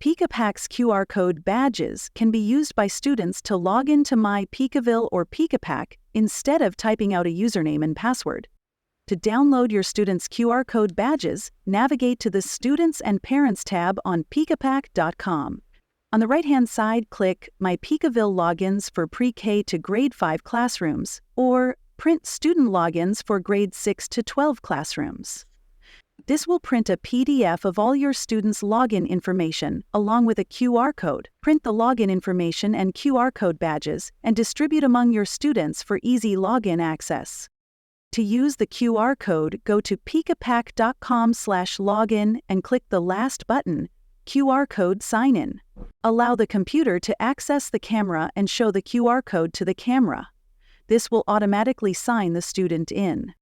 Peekapak's QR code badges can be used by students to log into My Peekaville or Peekapak instead of typing out a username and password. To download your students' QR code badges, navigate to the Students and Parents tab on Peekapak.com. On the right-hand side, click My Peekaville Logins for Pre-K to Grade 5 Classrooms or Print Student Logins for Grade 6 to 12 Classrooms. This will print a PDF of all your students' login information, along with a QR code. Print the login information and QR code badges, and distribute among your students for easy login access. To use the QR code, go to peekapak.com/login and click the last button, QR Code Sign In. Allow the computer to access the camera and show the QR code to the camera. This will automatically sign the student in.